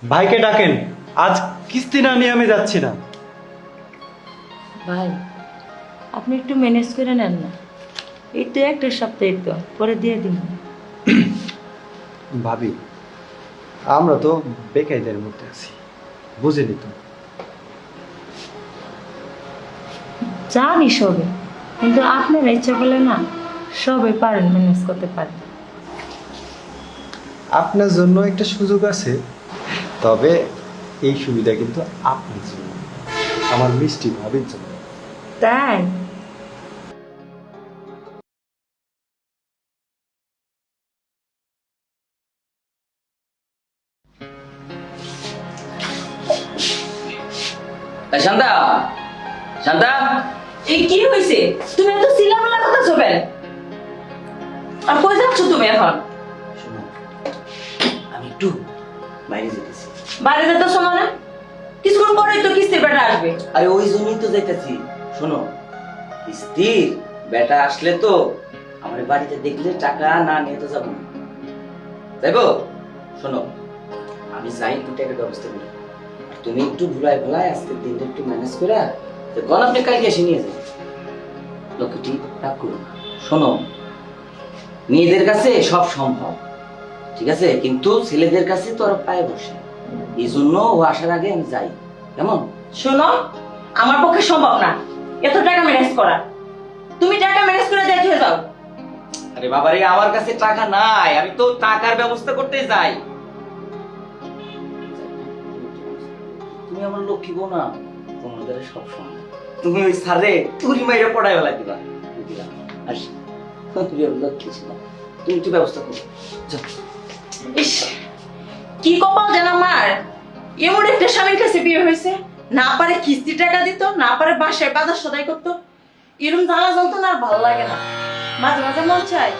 ভাইকে ডাকেন, আজ কিস্তি না নিয়ে আমি যাচ্ছি না। ভাই আপনি একটু ম্যানেজ করে নেন না, এই তো একটা সপ্তাহে তো পরে দিয়ে দিন। ভাবি, আমরা তো বেকায়দার মধ্যে আছি, বুঝেনি তো। জানি সবে, কিন্তু আপনার ইচ্ছা করলে না সবে পারেন, ম্যানেজ করতে পারেন। আপনার জন্য একটা সুযোগ আছে, তবে এই সুবিধা কিন্তু আপনার জন্য, আমার মিষ্টি ভাবির জন্য। তাই শান্তা, শান্তা, এই কি হয়েছে? তুমি এত চিল্লাপাল্লা কথা চলবে আর কই যাচ্ছ তুমি এখন? শোনো, আমি একটু বাইরে যেতেছি। বাইরে যেতে শোনো না, কিছুক্ষণ পরেই তো কিস্তির বেটা আসবে। আরে ওই জন্যই তো যাইতেছি। শোনো, স্থির বেটা আসলে তো আমার বাড়িতে দেখলে টাকা না নিয়ে তো যাবো না, যাইবো? শোনো, আমি যাই একটু টাকার ব্যবস্থা করি, আর তুমি একটু ভুলাই ভুলাই আজকের দিনটা একটু ম্যানেজ করে গণ আপনি কালকে এসে নিয়ে যাই। লক্ষ্যটি রাগ করো না। শোনো, মেয়েদের কাছে সব সম্ভব, ঠিক আছে, কিন্তু ছেলেদের কাছে তো আরো পায়ে বসে। এই জন্য ও আসার আগে আমি যাই, কেমন? শোনো, আমার পক্ষে সম্ভব না এত টাকা ম্যানেজ করা। তুমি টাকা ম্যানেজ করে দেখে যাও। আরে বাবারে, আমার কাছে টাকা নাই, আমি তো টাকার ব্যবস্থা করতে যাই। তুমি আমার লক্ষ্মী বউ না, তোমাদের সব সময় তুমি ওই সারে তুরি মাইরে পড়াই বেলা দিবা। বুঝলাম, আসি, তুমি আমার লক্ষ্মী ছিল, তুমি একটু ব্যবস্থা করো, যাও। ইস, কি কপাল যেন আমার, এমন একটা স্বামীর কাছে বিয়ে হয়েছে, না পারে কিস্তি টাকা দিত, না পারে বাসায় বাজার সদাই করতো। এরকম জ্বালা যন্ত্রণা আর ভালো লাগে না। মাঝে মাঝে মন চায়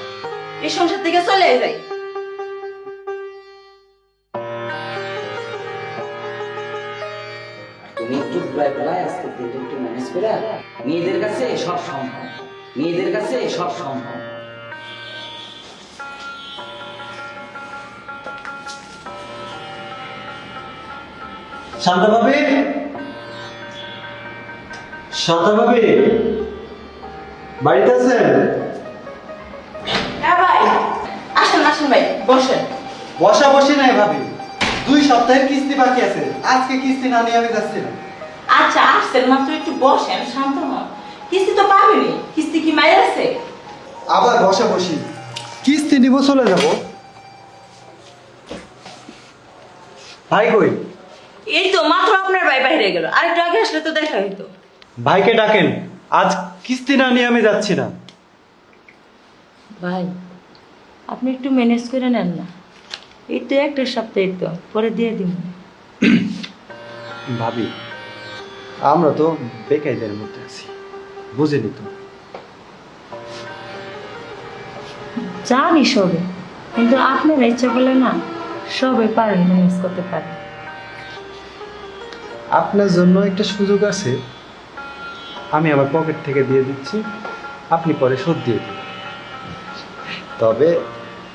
এই সংসার থেকে চলে যাই। তুমি একটু ঘুরাই ফেলায় আজকে দিনটা একটু ম্যানেজ করে, মেয়েদের কাছে সব সম্ভব, মেয়েদের কাছে সব সম্ভব। শান্তা ভাবি, শান্তা ভাবি, বাড়িতে আছেন? হ্যাঁ ভাই, আসেন আসেন ভাই, বসেন। বসা বসি নাই ভাবি, 2 সপ্তাহের কিস্তি বাকি আছে, আজকে কিস্তি না নিয়ে আমি যাচ্ছি না। আচ্ছা আসছেন মাত্র, একটু বসেন, শান্ত হন। কিস্তি তো পাবেনি, কিস্তি কি মায়ের আছে? আবার বসা বসি, কিস্তি নিব চলে যাব। ভাই কই? এই তো মাত্র আপনার ভাই বাইরে গেল, আরেকটু আগে আসলে তো দেখা হইতো। ভাইকে ডাকেন, আজ কিস্তি না নিয়ে আমি যাচ্ছি না। ভাই আপনি একটু ম্যানেজ করে নেন না, এই তো একটা সপ্তাহে তো পরে দিয়ে দিব। ভাবি, আমরা তো বেকায়দার মধ্যে আছি, বুঝেনি তো। জানি সবে, কিন্তু আপনার ইচ্ছা করলে না সবে পারেন, ম্যানেজ করতে পারেন। আপনার জন্য একটা সুযোগ আছে, আমি আমার পকেট থেকে দিয়ে দিচ্ছি, আপনি পরে শোধ দিয়ে দিন। তবে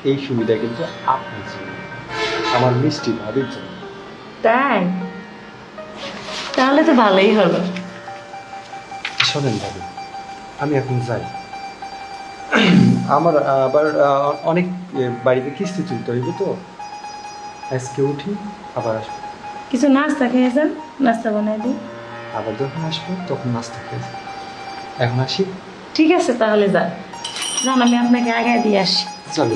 এই সুবিধা কিন্তু আপনার জন্য, আমার মিষ্টি ভাবির জন্য। তাই তাহলে তো ভালোই হলো। শোনেন ভাবি, আমি এখন যাই, আমার আবার অনেক বাড়িতে কিস্তি তুলতে হইব তো, আজকে উঠি, আবার আসবো। কিছু নাস্তা খেয়ে যান, নাস্তা বানাই দিই। আবার যখন আসবো তখন নাস্তা খেয়ে যাবো। এখন আসি। ঠিক আছে তাহলে যান, যান আমি আপনাকে আগে দিয়ে আসি। চলো।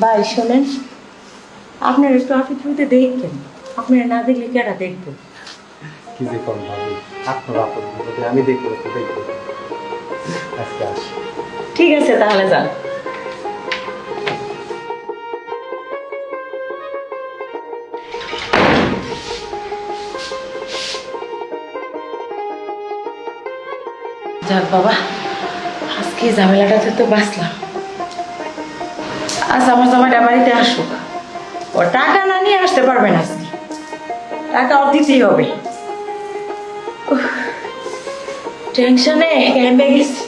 ভাই শোনেন, আপনার একটু আপনি তুলতে দেখবেন, আপনারা না দেখলে কেটা দেখবো? কি যে কম ভাবি, আপনার আপদ বিপদে আমি দেখবো তো দেখবো। আজকে আসি। ঠিক আছে তাহলে যান। যাক বাবা, আজকে ঝামেলাটাতে তো বাঁচলাম। আজ আমার জামাইটা বাড়িতে আসুক, ও টাকা না নিয়ে আসতে পারবে না, আজকে টাকা ওর দিতেই হবে। টেনশনে ঘেমে গেছি।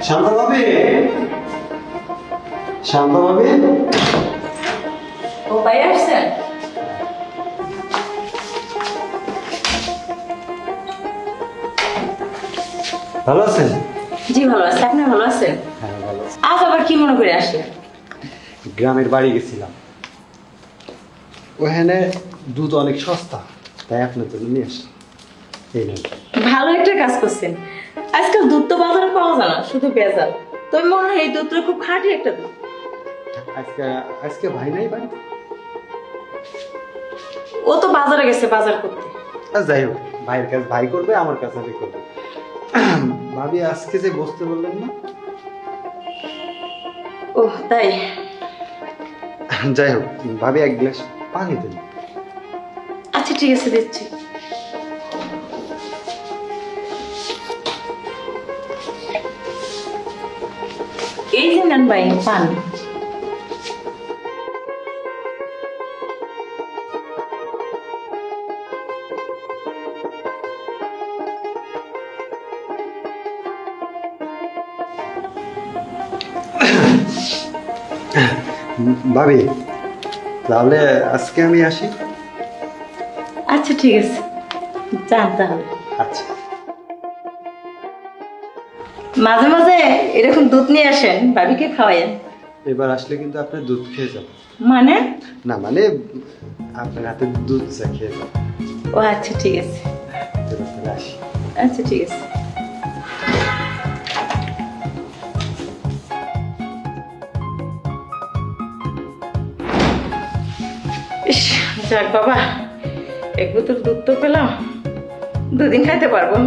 শান্তা ভাবি, শান্তা ভাবি, ও ভাই আসছেন? ভালো আছেন? জি ভালো আছে, আপনি ভালো আছেন? হ্যাঁ ভালো আছি। আজ আবার কি মনে করে আসলেন? গ্রামের বাড়ি গেছিলাম, ওখানে দুধ অনেক সস্তা, তাই আপনার জন্য নিয়ে আসি। এই নেন। ভালো একটা কাজ করছেন। আজকাল দুধ তো বাজারে পাওয়া যায় না, শুধু ভেজাল। তবে মনে হয় এই দুধটা খুব খাঁটি একটা দুধ। আজকে আজকে ভাই নাই বাড়ি? ও তো বাজারে গেছে বাজার করতে। যাই হোক, ভাইয়ের কাজ ভাই করবে, আমার কাজ আমি করবো। ভাবি আজকে যে বসতে বললেন না? ও তাই? যাই হোক, ভাবি এক গ্লাস পানি দেন। আচ্ছা ঠিক আছে, দিচ্ছি। এই যে নেন ভাই পানি। ভাবি তাহলে আজকে আমি আসি। আচ্ছা ঠিক আছে, যান তাহলে। আচ্ছা। মাঝে মাঝে এরকম দুধ নিয়ে আসেন, ভাবিকে খাওয়াইয়েন। এবার আসলে কিন্তু আপনার দুধ খেয়ে যাবো। মানে? না মানে আপনার হাতে দুধ চা খেয়ে যাবো। ও আচ্ছা ঠিক আছে। এবার তাহলে আসি। আচ্ছা ঠিক আছে। ইস, যাক বাবা, এক বোতল দুধ তো পেলাম, দুদিন খাইতে পারবো।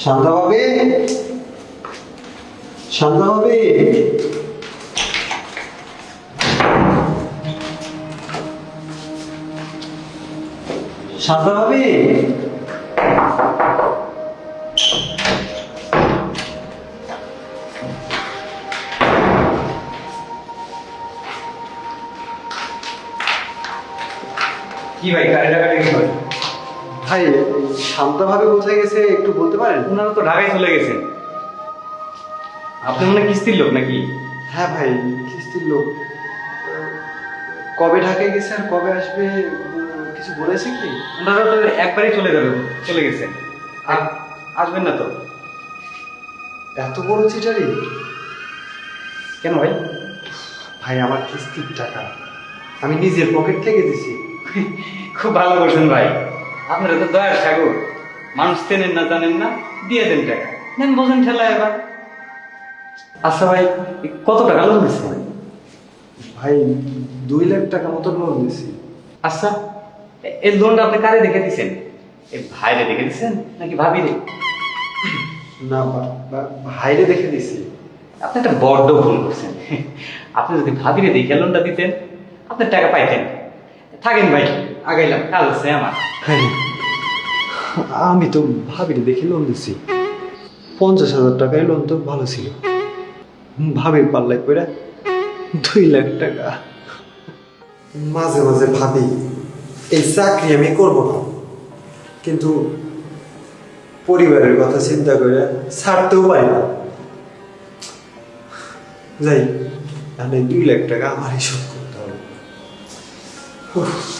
শান্তা ভাবি, শান্তা ভাবি, শান্তা ভাবি, কি ভাই গাড়ি টাকাটা কি হয়? ভাই শান্তা ভাবি কোথায় গেছে একটু বলতে পারেন? ওনারা তো ঢাকায় চলে গেছেন। আপনি মনে হয় কিস্তির লোক নাকি? হ্যাঁ ভাই, কিস্তির লোক। কবে ঢাকায় গেছে আর কবে আসবে কিছু বলেছে কি? ওনারা তো একবারই চলে গেছেন। আর আসবেন না তো? এত বড় চিটারি? কেন ভাই? ভাই আমার কিস্তির টাকা আমি নিজের পকেট থেকে দিছি। খুব ভালো করছেন ভাই, আপনারা তো দয়ার সাগর। মানুষ চেনেন না জানেন না, দিয়ে দেন টাকা, নেন বোঝেন ঠেলা এবার। আচ্ছা ভাই, কত টাকা লোন দিচ্ছেন? ভাই 2 লাখ টাকা মতো লোন দিছি। আচ্ছা, এই লোনটা আপনি কারে দেখে দিচ্ছেন? এই ভাইরে দেখে দিচ্ছেন নাকি ভাবিরে? না ভাইরে দেখে দিছি। আপনি একটা বড্ড ভুল করছেন। আপনি যদি ভাবিরে দেখে লোনটা দিতেন, আপনার টাকা পাইতেন। থাকেন ভাই, আগাইলাম, কাজ আছে আমার। হ্যাঁ, আমি তো ভাবিরে দেখে লোন দিছি। 50,000 টাকায় লোন তো ভালো ছিল, ভাবির পাল্লায় পড়ে 2 লাখ টাকা। মাঝে মাঝে ভাবি এই চাকরি আমি করব না, কিন্তু পরিবারের কথা চিন্তা করে ছাড়তেও পারি না। যাই, তাহলে 2 লাখ টাকা আমারই শোধ করতে হবে। উফ।